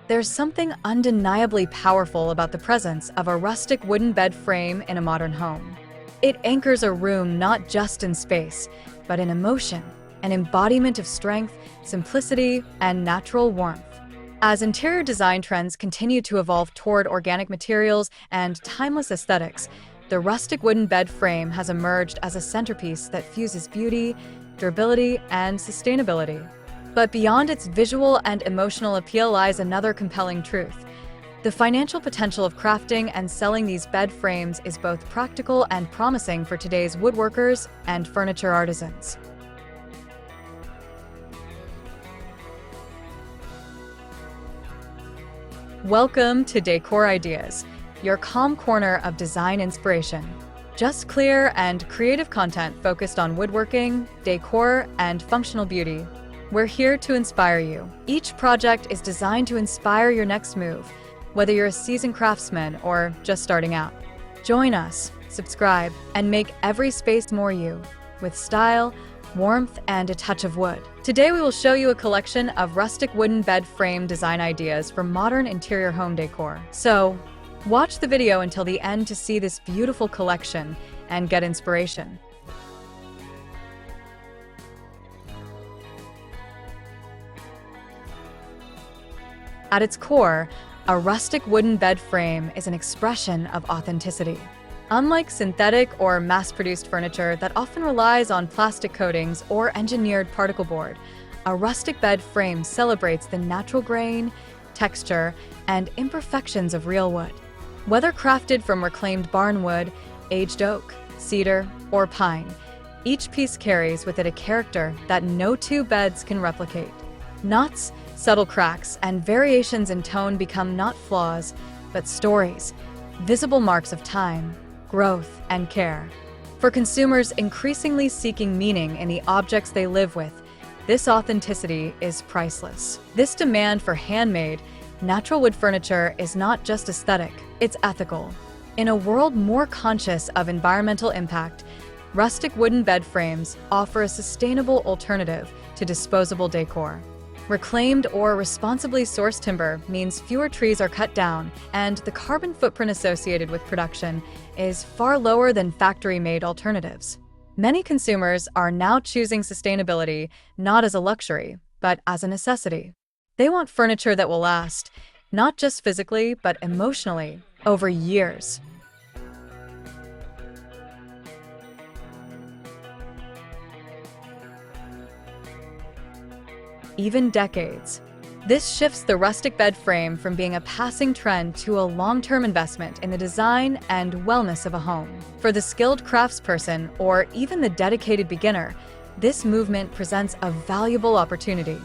There's something undeniably powerful about the presence of a rustic wooden bed frame in a modern home. It anchors a room not just in space, but in emotion, an embodiment of strength, simplicity, and natural warmth. As interior design trends continue to evolve toward organic materials and timeless aesthetics, the rustic wooden bed frame has emerged as a centerpiece that fuses beauty, durability, and sustainability. But beyond its visual and emotional appeal lies another compelling truth. The financial potential of crafting and selling these bed frames is both practical and promising for today's woodworkers and furniture artisans. Welcome to Decor Ideas, your calm corner of design inspiration. Just clear and creative content focused on woodworking, decor, and functional beauty. We're here to inspire you. Each project is designed to inspire your next move, whether you're a seasoned craftsman or just starting out. Join us, subscribe, and make every space more you, with style, warmth, and a touch of wood. Today we will show you a collection of rustic wooden bed frame design ideas for modern interior home decor. So, watch the video until the end to see this beautiful collection and get inspiration. At its core, a rustic wooden bed frame is an expression of authenticity. Unlike synthetic or mass-produced furniture that often relies on plastic coatings or engineered particle board, a rustic bed frame celebrates the natural grain, texture, and imperfections of real wood. Whether crafted from reclaimed barnwood, aged oak, cedar, or pine, each piece carries with it a character that no two beds can replicate. Knots, subtle cracks, and variations in tone become not flaws, but stories, visible marks of time, growth, and care. For consumers increasingly seeking meaning in the objects they live with, this authenticity is priceless. This demand for handmade, natural wood furniture is not just aesthetic, it's ethical. In a world more conscious of environmental impact, rustic wooden bed frames offer a sustainable alternative to disposable decor. Reclaimed or responsibly sourced timber means fewer trees are cut down, and the carbon footprint associated with production is far lower than factory-made alternatives. Many consumers are now choosing sustainability not as a luxury, but as a necessity. They want furniture that will last, not just physically, but emotionally, over years. Even decades. This shifts the rustic bed frame from being a passing trend to a long-term investment in the design and wellness of a home. For the skilled craftsperson or even the dedicated beginner, this movement presents a valuable opportunity.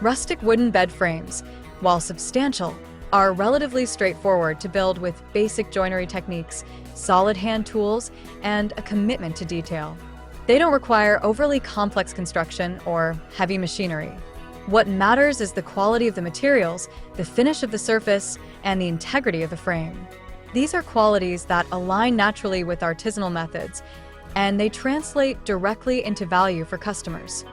Rustic wooden bed frames, while substantial, are relatively straightforward to build with basic joinery techniques, solid hand tools, and a commitment to detail. They don't require overly complex construction or heavy machinery. What matters is the quality of the materials, the finish of the surface, and the integrity of the frame. These are qualities that align naturally with artisanal methods, and they translate directly into value for customers.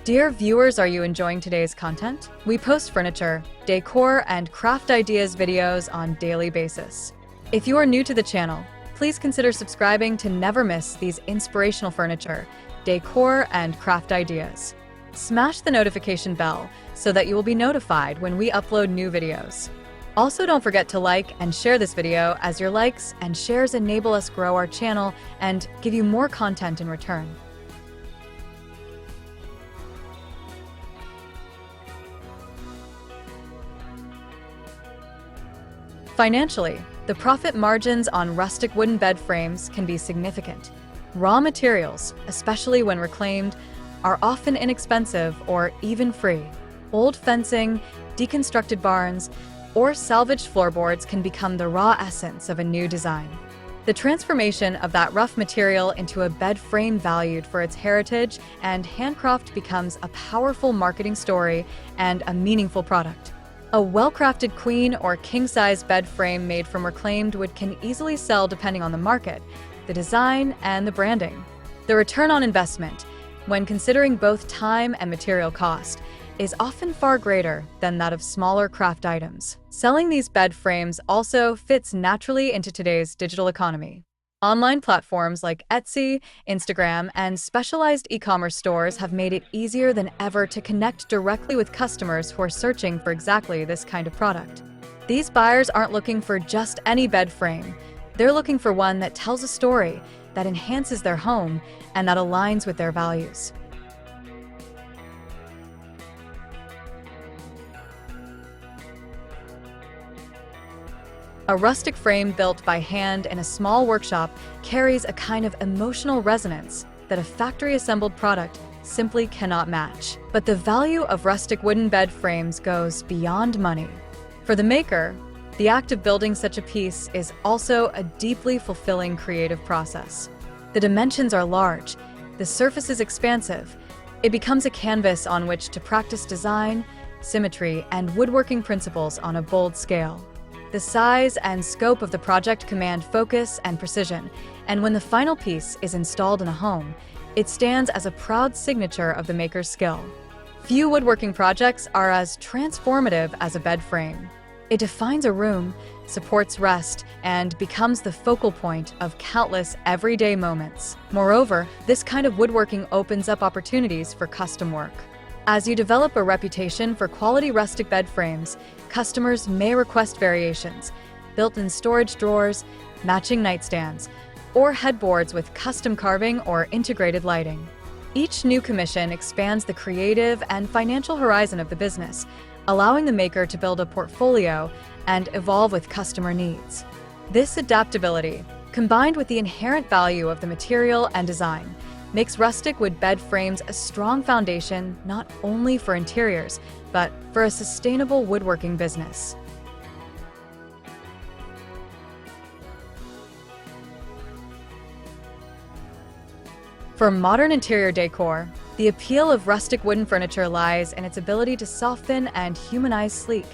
Dear viewers, are you enjoying today's content? We post furniture, decor, and craft ideas videos on a daily basis. If you are new to the channel, please consider subscribing to never miss these inspirational furniture, decor, and craft ideas. Smash the notification bell so that you will be notified when we upload new videos. Also, don't forget to like and share this video, as your likes and shares enable us grow our channel and give you more content in return. Financially, the profit margins on rustic wooden bed frames can be significant. Raw materials, especially when reclaimed, are often inexpensive or even free. Old fencing, deconstructed barns, or salvaged floorboards can become the raw essence of a new design. The transformation of that rough material into a bed frame valued for its heritage and handcraft becomes a powerful marketing story and a meaningful product. A well-crafted queen or king-size bed frame made from reclaimed wood can easily sell depending on the market, the design, and the branding. The return on investment, when considering both time and material cost, is often far greater than that of smaller craft items. Selling these bed frames also fits naturally into today's digital economy. Online platforms like Etsy, Instagram, and specialized e-commerce stores have made it easier than ever to connect directly with customers who are searching for exactly this kind of product. These buyers aren't looking for just any bed frame. They're looking for one that tells a story, that enhances their home, and that aligns with their values. A rustic frame built by hand in a small workshop carries a kind of emotional resonance that a factory-assembled product simply cannot match. But the value of rustic wooden bed frames goes beyond money. For the maker, the act of building such a piece is also a deeply fulfilling creative process. The dimensions are large, the surface is expansive. It becomes a canvas on which to practice design, symmetry, and woodworking principles on a bold scale. The size and scope of the project command focus and precision, and when the final piece is installed in a home, it stands as a proud signature of the maker's skill. Few woodworking projects are as transformative as a bed frame. It defines a room, supports rest, and becomes the focal point of countless everyday moments. Moreover, this kind of woodworking opens up opportunities for custom work. As you develop a reputation for quality rustic bed frames, customers may request variations, built-in storage drawers, matching nightstands, or headboards with custom carving or integrated lighting. Each new commission expands the creative and financial horizon of the business, allowing the maker to build a portfolio and evolve with customer needs. This adaptability, combined with the inherent value of the material and design, makes rustic wood bed frames a strong foundation not only for interiors, but for a sustainable woodworking business. For modern interior decor, the appeal of rustic wooden furniture lies in its ability to soften and humanize sleek,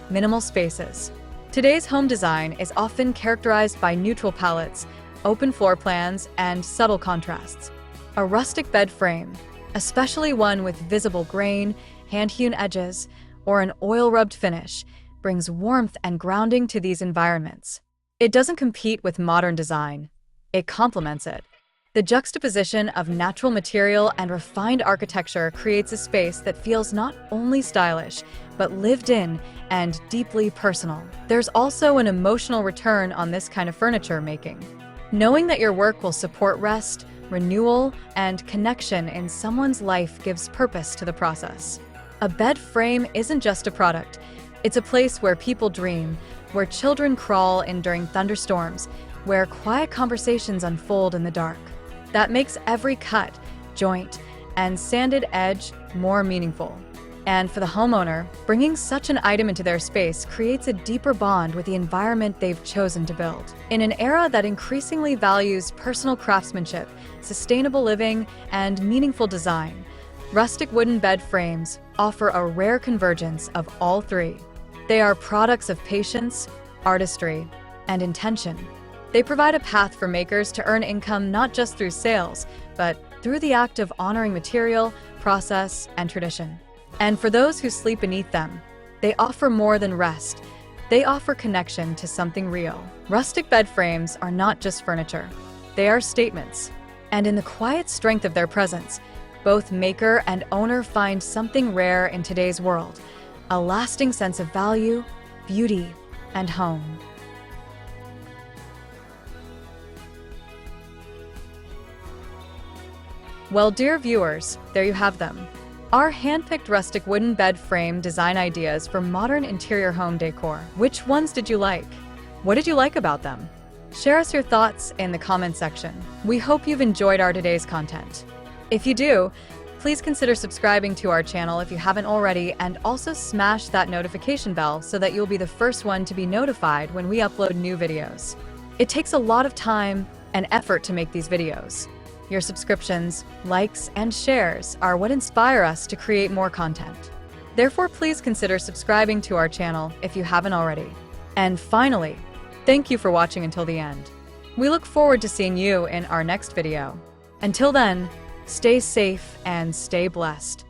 minimal spaces. Today's home design is often characterized by neutral palettes, open floor plans, and subtle contrasts. A rustic bed frame, especially one with visible grain, hand-hewn edges, or an oil-rubbed finish, brings warmth and grounding to these environments. It doesn't compete with modern design, it complements it. The juxtaposition of natural material and refined architecture creates a space that feels not only stylish, but lived in and deeply personal. There's also an emotional return on this kind of furniture making. Knowing that your work will support rest, renewal, and connection in someone's life gives purpose to the process. A bed frame isn't just a product. It's a place where people dream, where children crawl in during thunderstorms, where quiet conversations unfold in the dark. That makes every cut, joint, and sanded edge more meaningful. And for the homeowner, bringing such an item into their space creates a deeper bond with the environment they've chosen to build. In an era that increasingly values personal craftsmanship, sustainable living, and meaningful design, rustic wooden bed frames offer a rare convergence of all three. They are products of patience, artistry, and intention. They provide a path for makers to earn income not just through sales, but through the act of honoring material, process, and tradition. And for those who sleep beneath them, they offer more than rest. They offer connection to something real. Rustic bed frames are not just furniture. They are statements. And in the quiet strength of their presence, both maker and owner find something rare in today's world, a lasting sense of value, beauty, and home. Well, dear viewers, there you have them. Our hand-picked rustic wooden bed frame design ideas for modern interior home decor. Which ones did you like? What did you like about them? Share us your thoughts in the comment section. We hope you've enjoyed our today's content. If you do, please consider subscribing to our channel if you haven't already, and also smash that notification bell so that you'll be the first one to be notified when we upload new videos. It takes a lot of time and effort to make these videos. Your subscriptions, likes, and shares are what inspire us to create more content. Therefore, please consider subscribing to our channel if you haven't already. And finally, thank you for watching until the end. We look forward to seeing you in our next video. Until then, Stay safe and stay blessed.